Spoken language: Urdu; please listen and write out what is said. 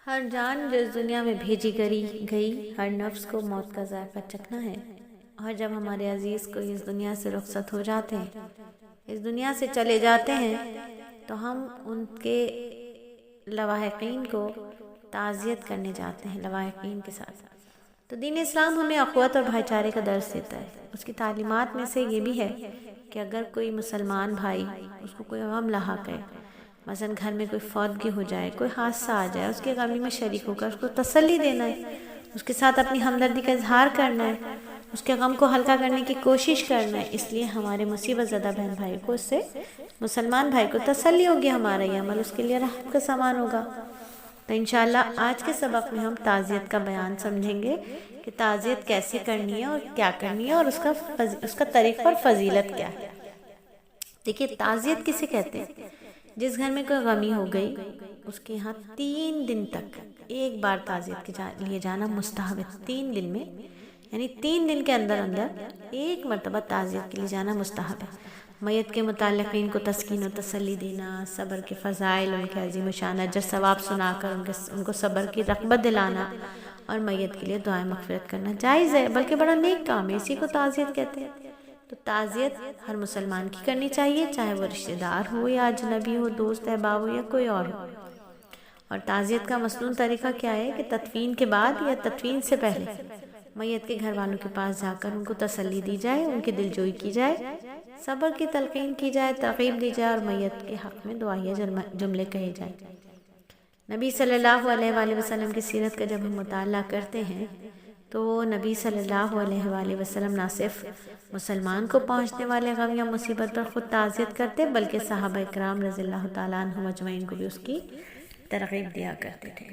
ہر جان جو اس دنیا میں بھیجی گئی ہر نفس کو موت کا ذائقہ چکھنا ہے، اور جب ہمارے عزیز کو اس دنیا سے رخصت ہو جاتے ہیں، اس دنیا سے چلے جاتے ہیں، تو ہم ان کے لواحقین کو تعزیت کرنے جاتے ہیں لواحقین کے ساتھ۔ تو دین اسلام ہمیں اخوت اور بھائی چارے کا درس دیتا ہے۔ اس کی تعلیمات میں سے یہ بھی ہے کہ اگر کوئی مسلمان بھائی اس کو کوئی غم لاحق ہے، مثلا گھر میں کوئی فوتگی ہو جائے، کوئی حادثہ آ جائے، اس کے غمی میں شریک ہو کر اس کو تسلی دینا ہے، اس کے ساتھ اپنی ہمدردی کا اظہار کرنا ہے، اس کے غم کو ہلکا کرنے کی کوشش کرنا ہے۔ اس لیے ہمارے مصیبت زدہ بہن بھائی کو، اس سے مسلمان بھائی کو تسلی ہوگی، ہمارا یہ عمل اس کے لیے رحمت کا سامان ہوگا۔ تو انشاءاللہ آج کے سبق میں ہم تعزیت کا بیان سمجھیں گے کہ تعزیت کیسے کرنی ہے اور کیا کرنی ہے، اور اس کا طریقہ اور فضیلت کیا ہے۔ دیکھیے، تعزیت کسے کہتے ہیں؟ جس گھر میں کوئی غمی ہو گئی، اس کے یہاں 3 دن تک ایک بار تعزیت کے لیے جانا مستحب ہے۔ 3 دن میں، یعنی 3 دن کے اندر ایک مرتبہ تعزیت کے لیے جانا مستحب ہے۔ میت کے متعلقین کو تسکین و تسلی دینا، صبر کے فضائل، ان کے عظیم الشان اجر ثواب سنا کر ان کو صبر کی رغبت دلانا، اور میت کے لیے دعائیں مغفرت کرنا جائز ہے، بلکہ بڑا نیک کام ہے، اسی کو تعزیت کہتے ہیں۔ تو تعزیت ہر مسلمان کی کرنی چاہیے، چاہے وہ رشتہ دار ہو یا اجنبی ہو، دوست احباب ہو یا کوئی اور ہو۔ اور تعزیت کا مسنون طریقہ کیا ہے کہ تدفین کے بعد یا تدفین سے پہلے میت کے گھر والوں کے پاس جا کر ان کو تسلی دی جائے، ان کی دلجوئی کی جائے، صبر کی تلقین کی جائے، ترغیب دی جائے، اور میت کے حق میں دعائیہ جملے کہے جائیں۔ نبی صلی اللہ علیہ وآلہ وسلم کی سیرت کا جب ہم مطالعہ کرتے ہیں تو نبی صلی اللہ علیہ وآلہ وسلم نہ صرف مسلمان کو پہنچنے والے غم یا مصیبت پر خود تعزیت کرتے، بلکہ صحابہ کرام رضی اللہ تعالیٰ عنہم اجمعین کو بھی اس کی ترغیب دیا کرتے تھے۔